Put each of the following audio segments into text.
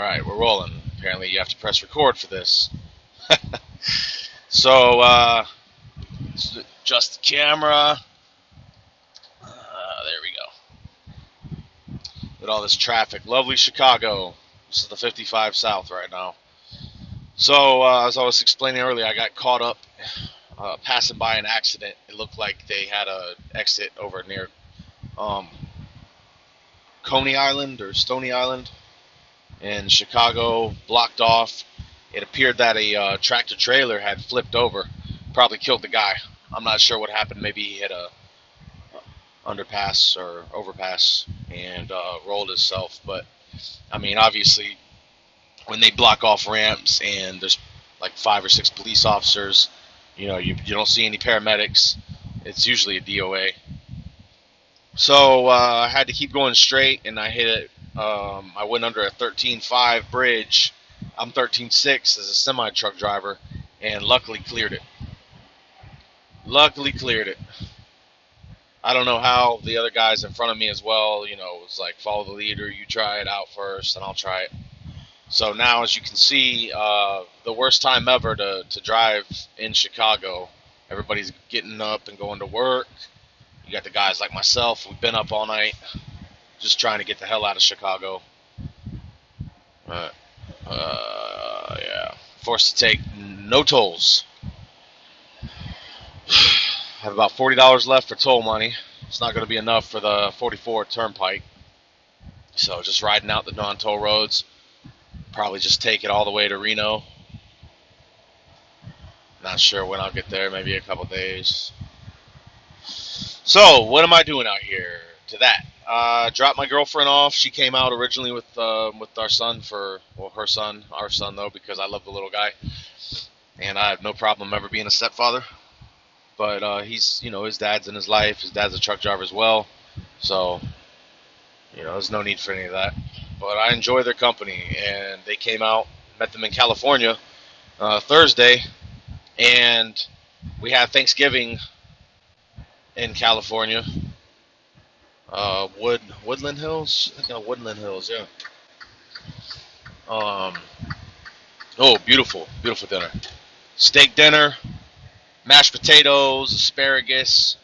Alright, we're rolling. Apparently you have to press record for this. So, adjust the camera. There we go. With all this traffic. Lovely Chicago. This is the 55 South right now. So, as I was explaining earlier, I got caught up passing by an accident. It looked like they had a exit over near Coney Island or Stony Island in Chicago, blocked off. It appeared that a tractor trailer had flipped over, probably killed the guy. I'm not sure what happened. Maybe he hit a underpass or overpass and rolled himself. But I mean, obviously, when they block off ramps and there's like 5 or 6 police officers, you don't see any paramedics. It's usually a DOA. So I had to keep going straight, and I hit it. I went under a 13.5 bridge. I'm 13.6 as a semi-truck driver, and luckily cleared it. I don't know how the other guys in front of me as well, was like, follow the leader, you try it out first, and I'll try it. So now, as you can see, the worst time ever to drive in Chicago. Everybody's getting up and going to work. You got the guys like myself, we've been up all night, just trying to get the hell out of Chicago. Yeah. Forced to take no tolls. I have about $40 left for toll money. It's not going to be enough for the 44 Turnpike. So just riding out the non-toll roads. Probably just take it all the way to Reno. Not sure when I'll get there. Maybe a couple days. So, what am I doing out here? To that, dropped my girlfriend off. She came out originally with our son our son though, because I love the little guy, and I have no problem ever being a stepfather. But he's, his dad's in his life. His dad's a truck driver as well, so there's no need for any of that. But I enjoy their company, and they came out. Met them in California Thursday, and we had Thanksgiving in California. Woodland Hills? I think Woodland Hills, yeah. Oh, beautiful dinner. Steak dinner, mashed potatoes, asparagus.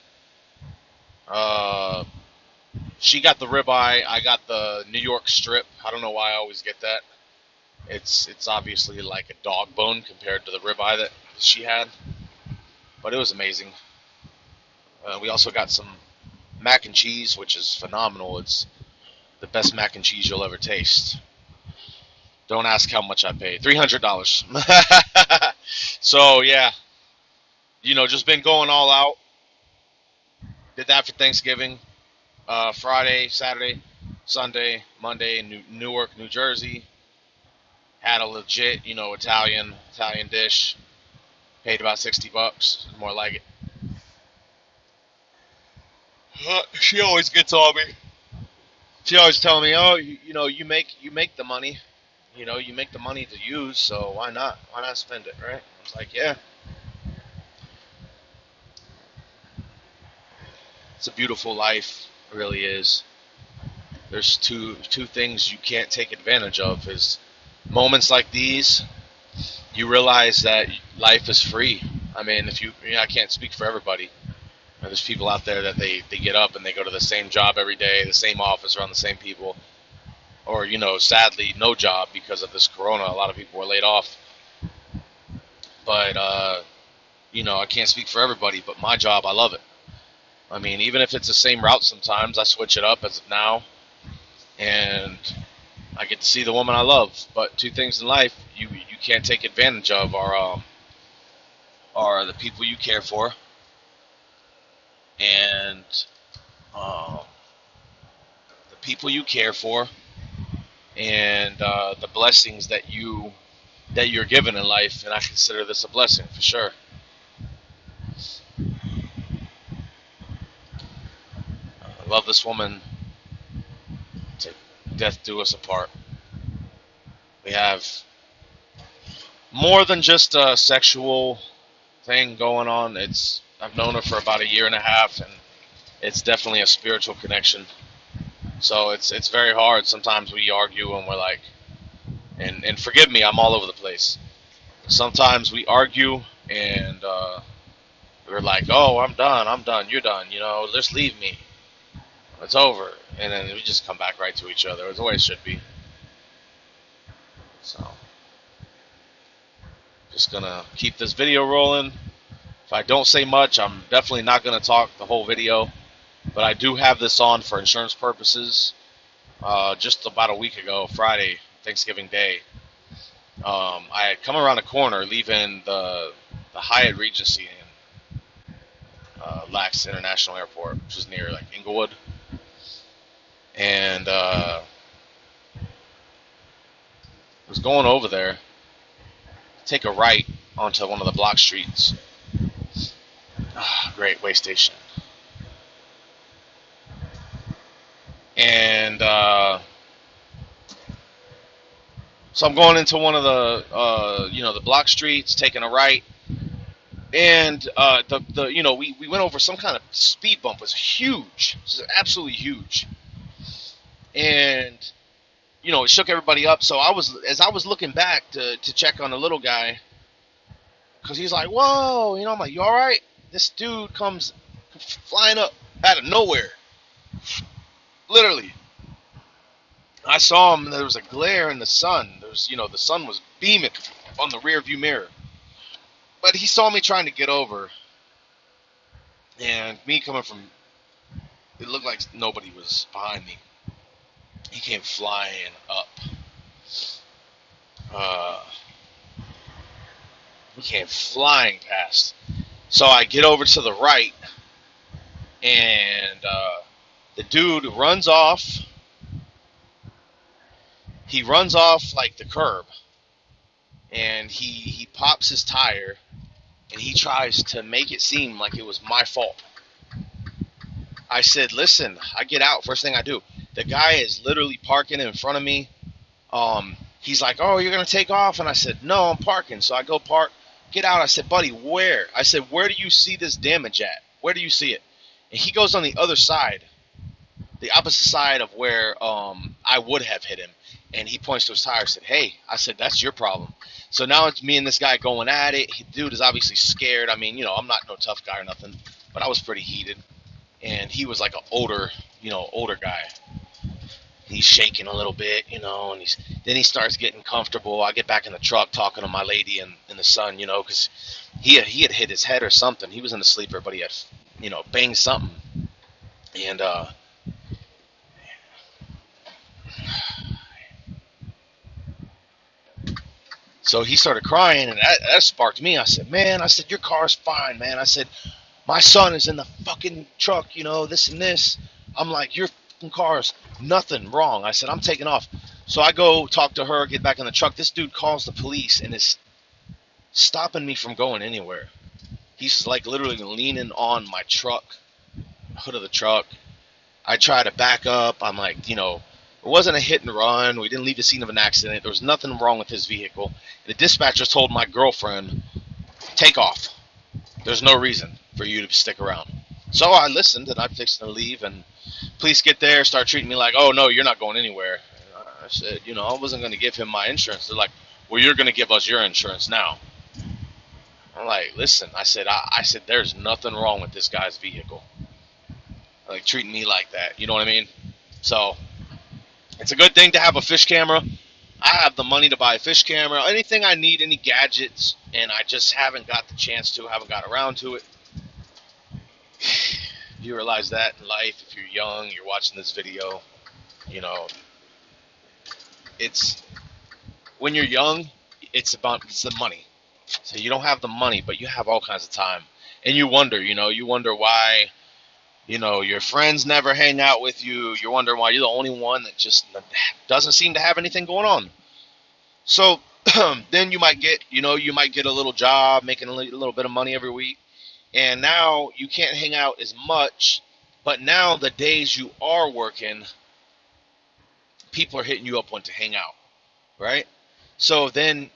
She got the ribeye, I got the New York strip. I don't know why I always get that. It's obviously like a dog bone compared to the ribeye that she had, but it was amazing. We also got some mac and cheese, which is phenomenal. It's the best mac and cheese you'll ever taste. Don't ask how much I paid. $300. So yeah, just been going all out. Did that for Thanksgiving. Friday, Saturday, Sunday, Monday in Newark, New Jersey. Had a legit, Italian dish. Paid about $60, more like it. She always gets on me. She always telling me, "Oh, you make the money, you make the money to use, so why not spend it, right?" I was like, "Yeah, it's a beautiful life, it really is." There's two things you can't take advantage of: is moments like these. You realize that life is free. I mean, I can't speak for everybody. There's people out there that they get up and they go to the same job every day, the same office, around the same people, or sadly no job because of this corona. A lot of people were laid off. But I can't speak for everybody, but my job, I love it. I mean, even if it's the same route sometimes, I switch it up as of now, and I get to see the woman I love. But two things in life you can't take advantage of are the people you care for, and the people you care for, and the blessings that you're given in life. And I consider this a blessing for sure. I love this woman to death do us apart. We have more than just a sexual thing going on. I've known her for about a year and a half, and it's definitely a spiritual connection. So it's very hard. Sometimes we argue and we're like, And forgive me, I'm all over the place. Sometimes we argue and we're like, oh, I'm done, you're done, just leave me. It's over. And then we just come back right to each other. It's the way it should be. So, just gonna keep this video rolling. If I don't say much, I'm definitely not gonna talk the whole video. But I do have this on for insurance purposes. Just about a week ago, Friday, Thanksgiving Day, I had come around a corner leaving the Hyatt Regency in Lax International Airport, which is near like Inglewood, and was going over there, take a right onto one of the block streets. Great way station. And so I'm going into one of the the block streets, taking a right, and we went over some kind of speed bump. It was huge. It was absolutely huge, and it shook everybody up. So as I was looking back to check on the little guy, because he's like, whoa, I'm like, you all right? This dude comes flying up out of nowhere, literally. I saw him, and there was a glare in the sun. The sun was beaming on the rear view mirror. But he saw me trying to get over, and me coming from, it looked like nobody was behind me. He came flying up. He came flying past. So I get over to the right, and the dude runs off. He runs off like the curb, and he pops his tire, and he tries to make it seem like it was my fault. I said, listen, I get out. First thing I do. The guy is literally parking in front of me. He's like, oh, you're going to take off? And I said, no, I'm parking. So I go park, get out. I said, buddy, where? I said, where do you see this damage at? Where do you see it? And he goes on the other side, the opposite side of where I would have hit him. And he points to his tire. I said, hey, that's your problem. So now it's me and this guy going at it. Dude is obviously scared. I mean, I'm not no tough guy or nothing, but I was pretty heated. And he was like an older guy. He's shaking a little bit, and then he starts getting comfortable. I get back in the truck talking to my lady and the son, because he had hit his head or something. He was in the sleeper, but he had, banged something. And so he started crying, and that sparked me. I said, man, your car's fine, man. I said, my son is in the fucking truck, this and this. I'm like, your fucking car's nothing wrong. I said, I'm taking off. So I go talk to her, get back in the truck. This dude calls the police and is stopping me from going anywhere. He's like literally leaning on my truck, hood of the truck. I try to back up. I'm like, it wasn't a hit and run. We didn't leave the scene of an accident. There was nothing wrong with his vehicle. The dispatcher told my girlfriend, take off. There's no reason for you to stick around. So I listened, and I fixed to leave, and police get there, start treating me like, oh, no, you're not going anywhere. And I said, I wasn't going to give him my insurance. They're like, well, you're going to give us your insurance now. I'm like, listen, I said, there's nothing wrong with this guy's vehicle. Like, treating me like that, you know what I mean? So, it's a good thing to have a fish camera. I have the money to buy a fish camera. Anything I need, any gadgets, and I just haven't got the chance to, haven't got around to it. You realize that in life, if you're young, you're watching this video, it's, when you're young, it's the money. So you don't have the money, but you have all kinds of time. And you wonder why, your friends never hang out with you. You're wondering why you're the only one that just doesn't seem to have anything going on. So then you might get a little job, making a little bit of money every week. And now you can't hang out as much. But now the days you are working, people are hitting you up wanting to hang out, right? So then,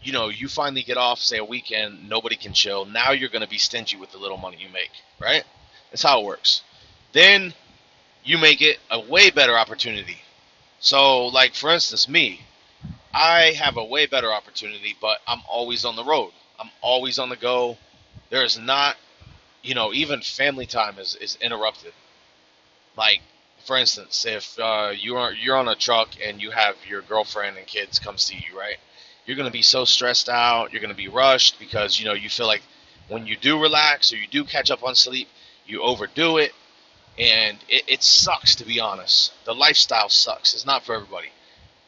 you finally get off, say a weekend, nobody can chill. Now you're going to be stingy with the little money you make, right? That's how it works. Then you make it a way better opportunity. So, like, for instance, me, I have a way better opportunity, but I'm always on the road. I'm always on the go. There's not, even family time is interrupted. Like, for instance, if you're on a truck and you have your girlfriend and kids come see you, right? You're gonna be so stressed out. You're gonna be rushed because you feel like when you do relax or you do catch up on sleep, you overdo it, and it sucks, to be honest. The lifestyle sucks. It's not for everybody,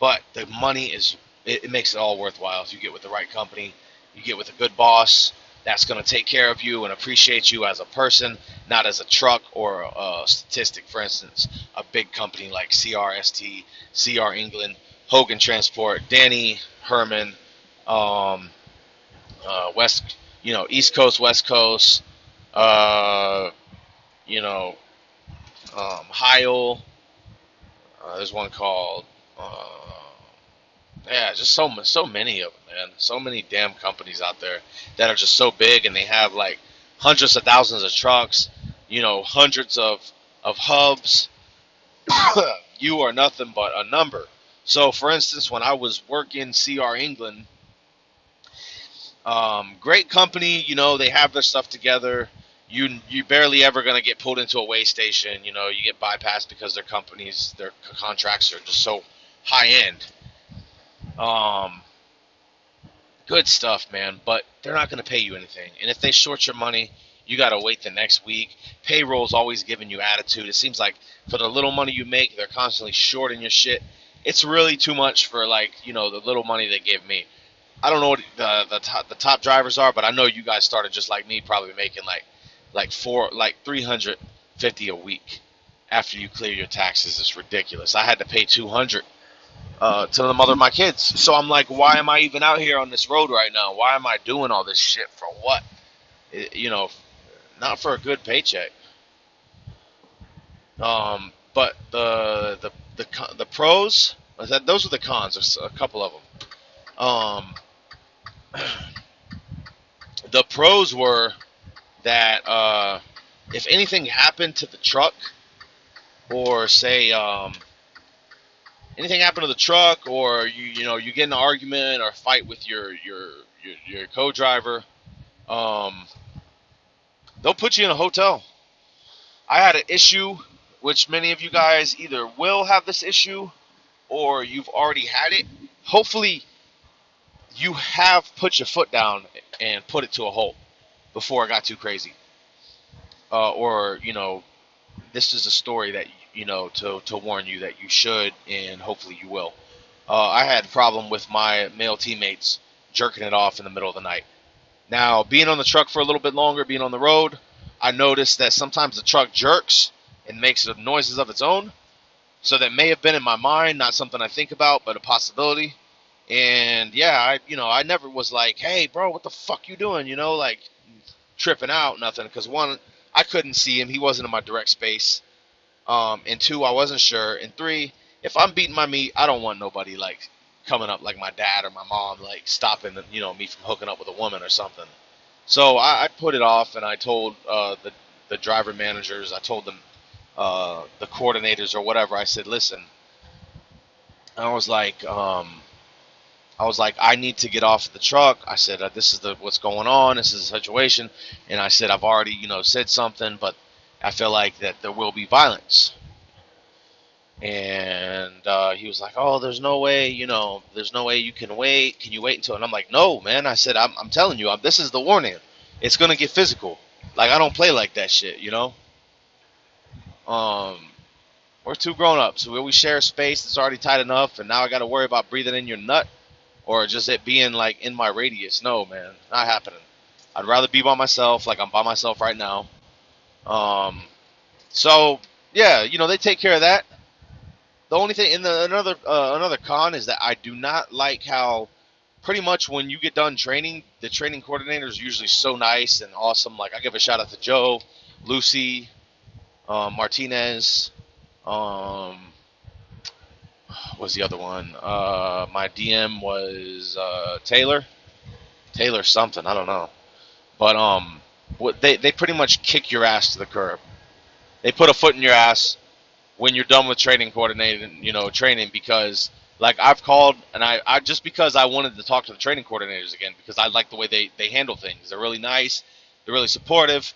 but the money is. It makes it all worthwhile if you get with the right company. You get with a good boss that's going to take care of you and appreciate you as a person, not as a truck or a statistic. For instance, a big company like CRST, CR England, Hogan Transport, Danny Herman, West, East Coast, West Coast, uh, you know, Heil. There's one called. Yeah, just so many of them, man. So many damn companies out there that are just so big, and they have like hundreds of thousands of trucks, hundreds of hubs. You are nothing but a number. So, for instance, when I was working CR England, great company, they have their stuff together. You barely ever gonna get pulled into a way station. You get bypassed because their contracts are just so high end. Good stuff, man, but they're not going to pay you anything. And if they short your money, you got to wait the next week. Payroll's always giving you attitude. It seems like for the little money you make, they're constantly shorting your shit. It's really too much for, the little money they give me. I don't know what the top drivers are, but I know you guys started just like me, probably making like 350 a week after you clear your taxes. It's ridiculous. I had to pay 200 to the mother of my kids. So I'm like, why am I even out here on this road right now? Why am I doing all this shit for what? Not for a good paycheck. But the pros, those are the cons. There's a couple of them. The pros were that if anything happened to the truck, or say anything happened to the truck, or you get in an argument or fight with your co-driver, they'll put you in a hotel. I had an issue, which many of you guys either will have this issue or you've already had it. Hopefully you have put your foot down and put it to a halt before it got too crazy. Or this is a story that to warn you that you should, and hopefully you will. I had a problem with my male teammates jerking it off in the middle of the night. Now, being on the truck for a little bit longer, being on the road, I noticed that sometimes the truck jerks and makes noises of its own. So that may have been in my mind, not something I think about, but a possibility. And yeah, I never was like, hey, bro, what the fuck you doing? Like tripping out, nothing. Because one, I couldn't see him. He wasn't in my direct space. And two, I wasn't sure. And three, if I'm beating my meat, I don't want nobody like coming up like my dad or my mom, like stopping me from hooking up with a woman or something. So I put it off, and I told the driver managers, I told them the coordinators or whatever. I said, listen, I was like, I need to get off the truck. I said, this is what's going on. This is the situation. And I said, I've already, said something, but I feel like that there will be violence. And he was like, oh, there's no way you can wait. Can you wait until? And I'm like, no, man. I said, I'm telling you, this is the warning. It's going to get physical. Like, I don't play like that shit, We're two grown-ups. We share space that's already tight enough, and now I got to worry about breathing in your nut or just it being, like, in my radius. No, man. Not happening. I'd rather be by myself, like I'm by myself right now. So, yeah, they take care of that. The only thing, another con is that I do not like how pretty much when you get done training, the training coordinator is usually so nice and awesome. Like, I give a shout out to Joe, Lucy, Martinez, what's the other one? My DM was Taylor something, I don't know. But they pretty much kick your ass to the curb. They put a foot in your ass when you're done with training coordinating, training, because Like I've called, and I just because I wanted to talk to the training coordinators again because I like the way they handle things. They're really nice. They're really supportive.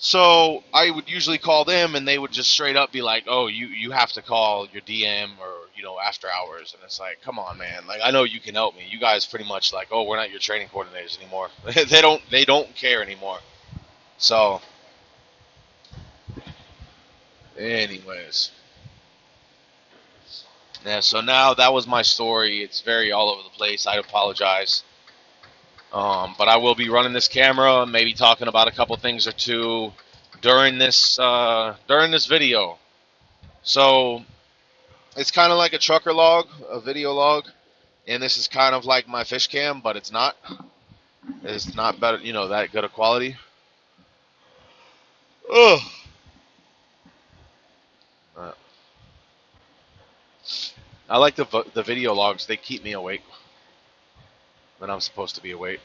So I would usually call them, and they would just straight up be like, "Oh, you have to call your DM or after hours." And it's like, come on, man. Like I know you can help me. You guys pretty much like, "Oh, we're not your training coordinators anymore." they don't care anymore. So, anyways, yeah. So now that was my story. It's very all over the place. I apologize. But I will be running this camera, maybe talking about a couple things or two during this video. So it's kind of like a trucker log, a video log, and this is kind of like my fish cam, but it's not. It's not better, that good of quality. Ugh. Uh, I like the video logs. They keep me awake when I'm supposed to be awake.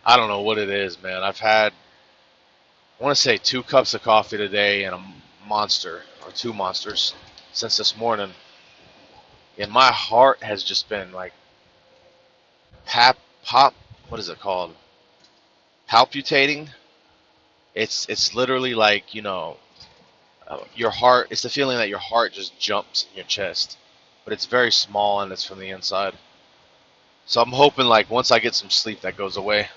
I don't know what it is, man. I've had, I want to say 2 cups of coffee today and a monster or 2 monsters since this morning. And my heart has just been like pop, what is it called? Palpitating. It's literally like, your heart, it's the feeling that your heart just jumps in your chest. But it's very small and it's from the inside. So I'm hoping like once I get some sleep that goes away.